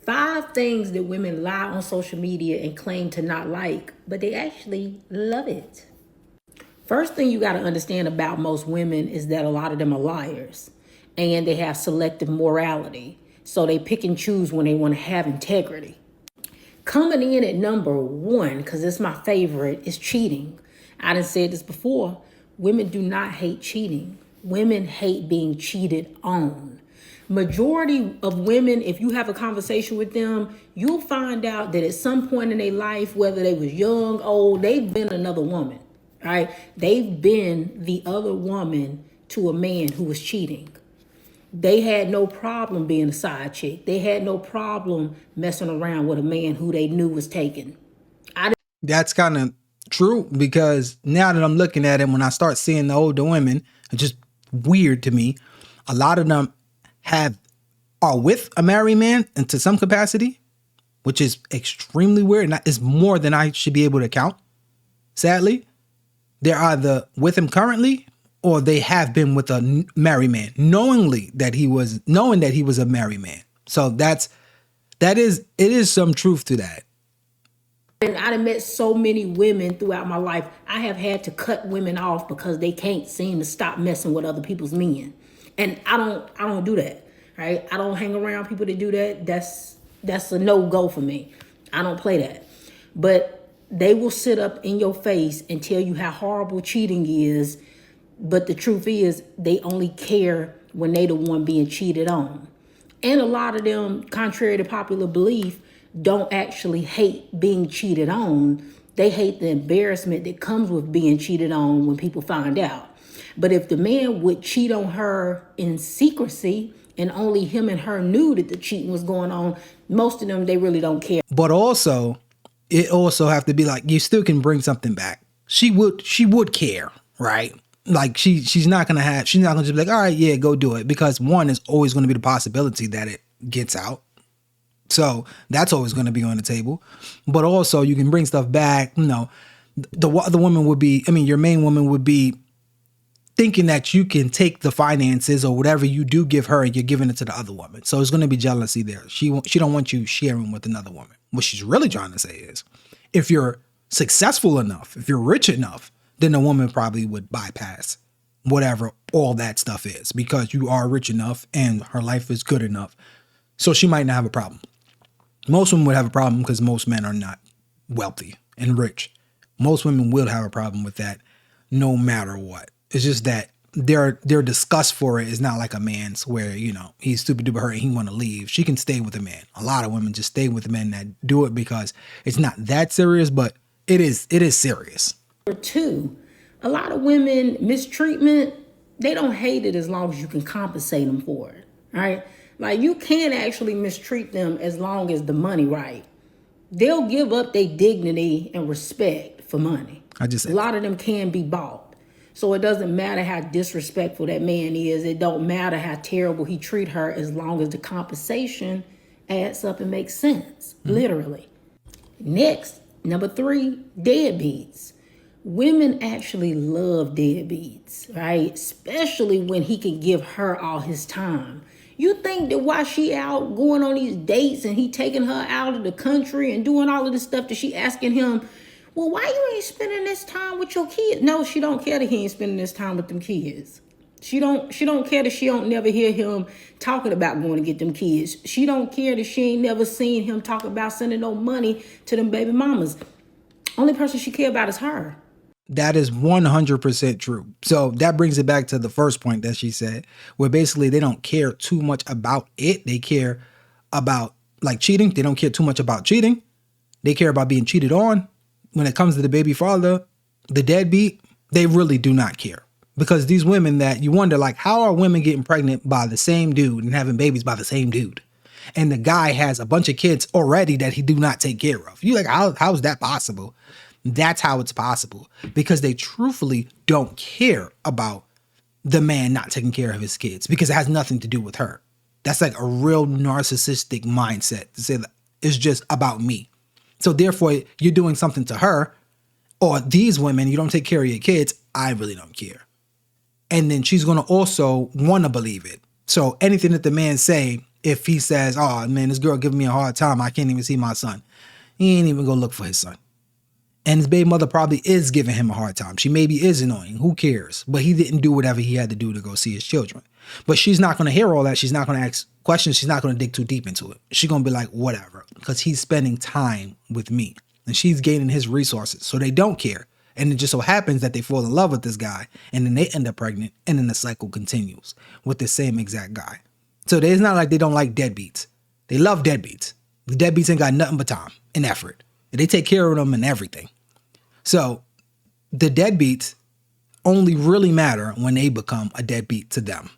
5 things that women lie on social media and claim to not like, but they actually love it. First thing you got to understand about most women is that a lot of them are liars and they have selective morality. So they pick and choose when they want to have integrity. Coming in at number 1, because it's my favorite, is cheating. I done said this before. Women do not hate cheating. Women hate being cheated on. Majority of women, if you have a conversation with them, you'll find out that at some point in their life, whether they was young, old, they've been another woman. Right? They've been the other woman to a man who was cheating. They had no problem being a side chick. They had no problem messing around with a man who they knew was taken. That's kind of true, because now that I'm looking at it, when I start seeing the older women, it's just weird to me. A lot of them are with a married man and to some capacity, which is extremely weird. And it's more than I should be able to count. Sadly, they're either with him currently or they have been with a married man, knowing that he was a married man. So it is some truth to that. And I done met so many women throughout my life. I have had to cut women off because they can't seem to stop messing with other people's men. And I don't do that. Right? I don't hang around people that do that. That's a no-go for me. I don't play that. But they will sit up in your face and tell you how horrible cheating is. But the truth is, they only care when they the one being cheated on. And a lot of them, contrary to popular belief, don't actually hate being cheated on. They hate the embarrassment that comes with being cheated on when people find out. But if the man would cheat on her in secrecy and only him and her knew that the cheating was going on, most of them, they really don't care. But also, it also have to be like, you still can bring something back. She would care, right? Like she's not gonna just be like, all right, yeah, go do it. Because one, is always going to be the possibility that it gets out. So that's always going to be on the table. But also you can bring stuff back. The woman would be, your main woman would be thinking that you can take the finances or whatever you do give her and you're giving it to the other woman. So it's going to be jealousy there. She don't want you sharing with another woman. What she's really trying to say is, if you're successful enough, if you're rich enough, then the woman probably would bypass whatever all that stuff is, because you are rich enough and her life is good enough. So she might not have a problem. Most women would have a problem because most men are not wealthy and rich. Most women will have a problem with that no matter what. It's just that their disgust for it is not like a man's, where, he's stupid duper hurt and he want to leave. She can stay with a man. A lot of women just stay with men that do it because it's not that serious, but it is serious. Number 2, a lot of women, mistreatment, they don't hate it as long as you can compensate them for it. All right? Like, you can actually mistreat them as long as the money right. They'll give up their dignity and respect for money. A lot of them can be bought. So it doesn't matter how disrespectful that man is. It don't matter how terrible he treat her, as long as the compensation adds up and makes sense, literally. Next, number 3, deadbeats. Women actually love deadbeats, right? Especially when he can give her all his time. You think that while she out going on these dates and he taking her out of the country and doing all of this stuff, that she asking him, well, why you ain't spending this time with your kids? No, she don't care that he ain't spending this time with them kids. She don't care that she don't never hear him talking about going to get them kids. She don't care that she ain't never seen him talk about sending no money to them baby mamas. Only person she care about is her. That is 100% true. So that brings it back to the first point that she said, where basically they don't care too much about it. They care about, like, cheating. They don't care too much about cheating. They care about being cheated on. When it comes to the baby father, the deadbeat, they really do not care. Because these women that you wonder, like, how are women getting pregnant by the same dude and having babies by the same dude? And the guy has a bunch of kids already that he do not take care of. You like, how is that possible? That's how it's possible, because they truthfully don't care about the man not taking care of his kids, because it has nothing to do with her. That's like a real narcissistic mindset, to say that it's just about me. So therefore, you're doing something to her, or these women, you don't take care of your kids, I really don't care. And then she's going to also want to believe it. So anything that the man say if he says, oh man, this girl giving me a hard time, I can't even see my son. He ain't even go look for his son. And his baby mother probably is giving him a hard time. She maybe is annoying. Who cares? But he didn't do whatever he had to do to go see his children. But she's not going to hear all that. She's not going to ask questions. She's not going to dig too deep into it. She's going to be like, whatever, because he's spending time with me and she's gaining his resources. So they don't care. And it just so happens that they fall in love with this guy and then they end up pregnant. And then the cycle continues with the same exact guy. So it's not like they don't like deadbeats. They love deadbeats. The deadbeats ain't got nothing but time and effort. And they take care of them and everything. So the deadbeats only really matter when they become a deadbeat to them.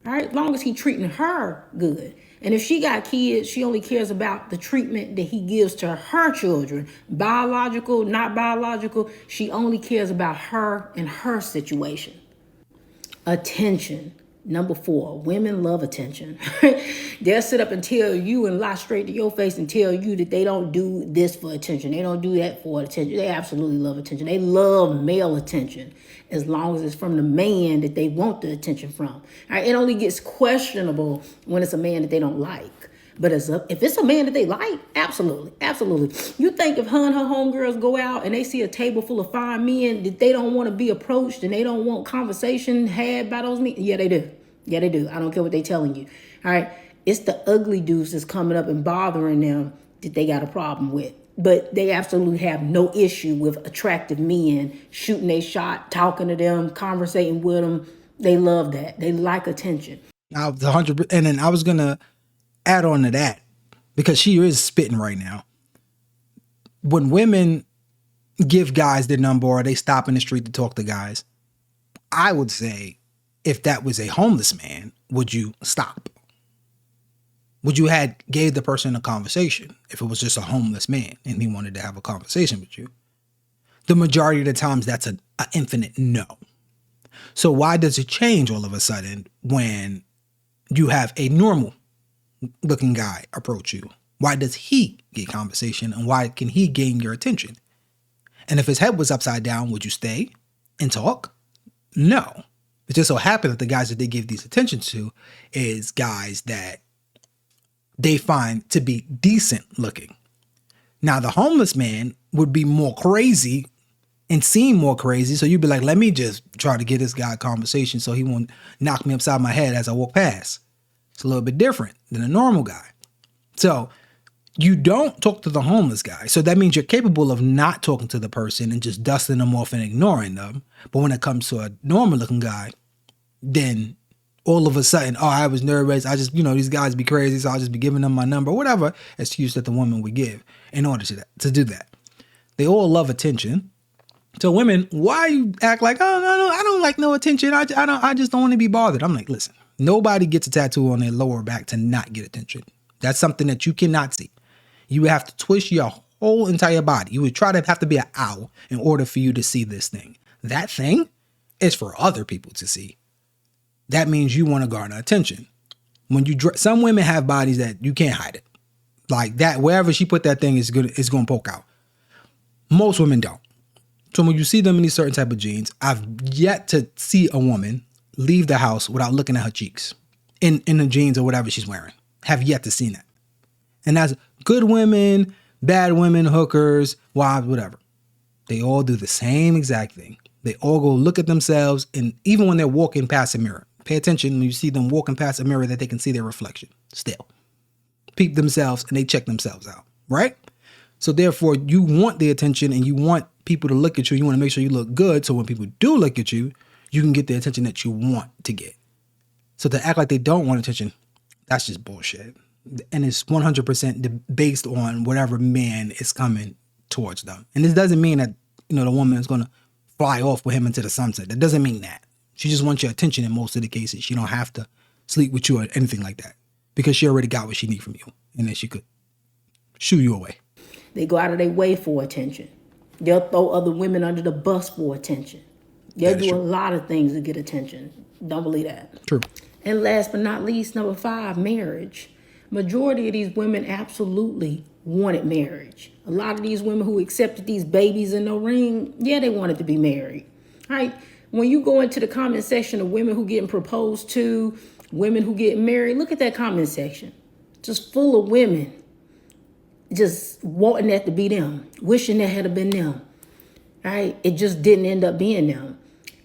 All right, as long as he treating her good. And if she got kids, she only cares about the treatment that he gives to her children. Biological, not biological. She only cares about her and her situation. Attention. Number 4, women love attention. They'll sit up and tell you and lie straight to your face and tell you that they don't do this for attention. They don't do that for attention. They absolutely love attention. They love male attention as long as it's from the man that they want the attention from. All right, it only gets questionable when it's a man that they don't like. But if it's a man that they like, absolutely, absolutely. You think if her and her homegirls go out and they see a table full of fine men that they don't want to be approached and they don't want conversation had by those men? Yeah, they do. Yeah, they do. I don't care what they telling you. All right. It's the ugly dudes that's coming up and bothering them that they got a problem with. But they absolutely have no issue with attractive men shooting a shot, talking to them, conversating with them. They love that. They like attention. Now, 100%, and then I was going to add on to that because she is spitting right now. When women give guys their number or they stop in the street to talk to guys, I would say, if that was a homeless man, would you stop? Would you gave the person a conversation if it was just a homeless man and he wanted to have a conversation with you? The majority of the times that's an infinite no. So why does it change all of a sudden when you have a normal looking guy approach you? Why does he get conversation and why can he gain your attention? And if his head was upside down, would you stay and talk? No. It just so happened that the guys that they give these attention to is guys that they find to be decent looking. Now, the homeless man would be more crazy and seem more crazy. So you'd be like, let me just try to get this guy a conversation so he won't knock me upside my head as I walk past. It's a little bit different than a normal guy. So you don't talk to the homeless guy. So that means you're capable of not talking to the person and just dusting them off and ignoring them. But when it comes to a normal looking guy, then all of a sudden, oh, I was nervous. I just, these guys be crazy. So I'll just be giving them my number, whatever excuse that the woman would give in order to do that. They all love attention. So women, why you act like, oh, no, I don't like no attention. I just don't want to be bothered. I'm like, listen, nobody gets a tattoo on their lower back to not get attention. That's something that you cannot see. You would have to twist your whole entire body. You would have to be an owl in order for you to see this thing. That thing is for other people to see. That means you want to garner attention. When some women have bodies that you can't hide it. Like that, wherever she put that thing is going to poke out. Most women don't. So when you see them in these certain type of jeans, I've yet to see a woman leave the house without looking at her cheeks in the jeans or whatever she's wearing. Have yet to see that. And that's good women, bad women, hookers, wives, whatever. They all do the same exact thing. They all go look at themselves, and even when they're walking past a mirror, pay attention when you see them walking past a mirror that they can see their reflection still. Peep themselves and they check themselves out, right? So therefore, you want the attention and you want people to look at you. You want to make sure you look good. So when people do look at you, you can get the attention that you want to get. So to act like they don't want attention, that's just bullshit. And it's 100% based on whatever man is coming towards them. And this doesn't mean that, the woman is going to fly off with him into the sunset. That doesn't mean that. She just wants your attention in most of the cases. She don't have to sleep with you or anything like that because she already got what she needs from you. And then she could shoo you away. They go out of their way for attention. They'll throw other women under the bus for attention. They'll do a lot of things to get attention. Don't believe that. True. And last but not least, number 5, marriage. Majority of these women absolutely wanted marriage. A lot of these women who accepted these babies in no ring, yeah, they wanted to be married. All right. When you go into the comment section of women who getting proposed to, Women who get married, look at that comment section. Just full of women just wanting that to be them, wishing that had been them. Right? It just didn't end up being them.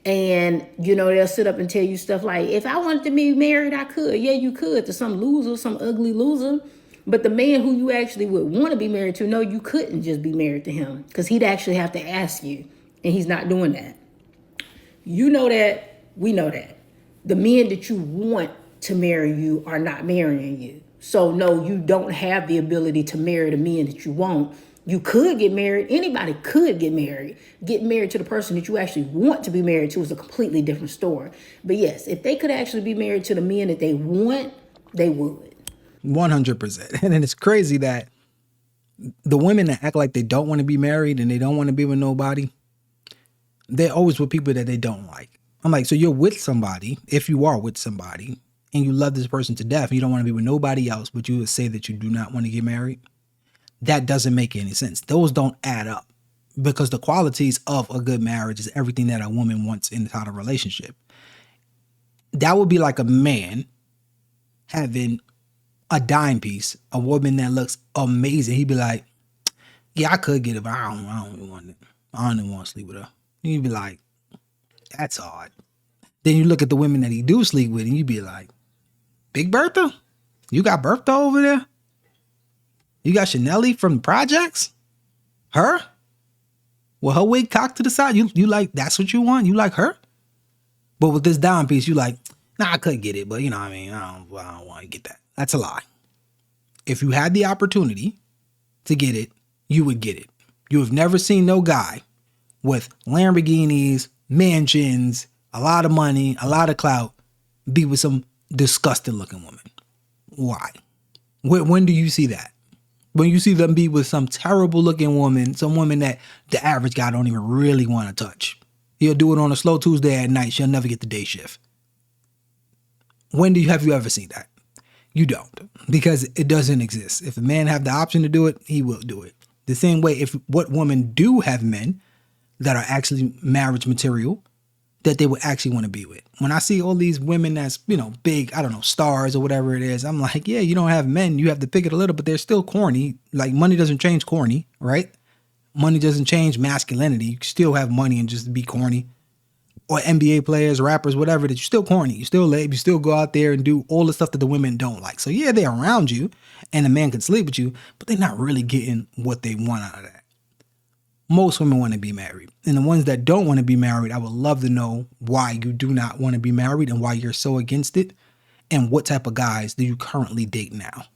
And, they'll sit up and tell you stuff like, if I wanted to be married, I could. Yeah, you could, to some loser, some ugly loser. But the man who you actually would want to be married to, no, you couldn't just be married to him, because he'd actually have to ask you. And he's not doing that. You know that. We know that. The men that you want to marry you are not marrying you. So, no, you don't have the ability to marry the men that you want. You could get married. Anybody could get married. Getting married to the person that you actually want to be married to is a completely different story. But yes, if they could actually be married to the men that they want, they would. 100%. And then it's crazy that the women that act like they don't want to be married and they don't want to be with nobody, they're always with people that they don't like. I'm like, so you're with somebody, if you are with somebody, and you love this person to death, and you don't want to be with nobody else, but you would say that you do not want to get married? That doesn't make any sense. Those don't add up, because the qualities of a good marriage is everything that a woman wants inside a relationship. That would be like a man having a dime piece, a woman that looks amazing. He'd be like, yeah, I could get it, but I don't even want it. I don't even want to sleep with her. You'd be like, that's odd. Then you look at the women that he do sleep with, and you'd be like, Big Bertha? You got Bertha over there? You got Chanelli from the projects? Her? Well, her wig cocked to the side. You like, that's what you want? You like her? But with this dime piece, you like, nah, I could get it, but you know what I mean? I don't want to get that. That's a lie. If you had the opportunity to get it, you would get it. You have never seen no guy with Lamborghinis, mansions, a lot of money, a lot of clout, be with some disgusting looking woman. Why? When do you see that? When you see them be with some terrible looking woman, some woman that the average guy don't even really want to touch. He'll do it on a slow Tuesday at night. She'll never get the day shift. Have you ever seen that? You don't, because it doesn't exist. If a man have the option to do it, he will do it. The same way, if what women do have men that are actually marriage material that they would actually want to be with. When I see all these women that's, big, I don't know, stars or whatever it is, I'm like, yeah, you don't have men. You have to pick it a little, but they're still corny. Like, money doesn't change corny, right? Money doesn't change masculinity. You can still have money and just be corny. Or NBA players, rappers, whatever, that you're still corny. You still lame. You still go out there and do all the stuff that the women don't like. So yeah, they're around you and a man can sleep with you, but they're not really getting what they want out of that. Most women want to be married. And the ones that don't want to be married, I would love to know why you do not want to be married and why you're so against it. And what type of guys do you currently date now?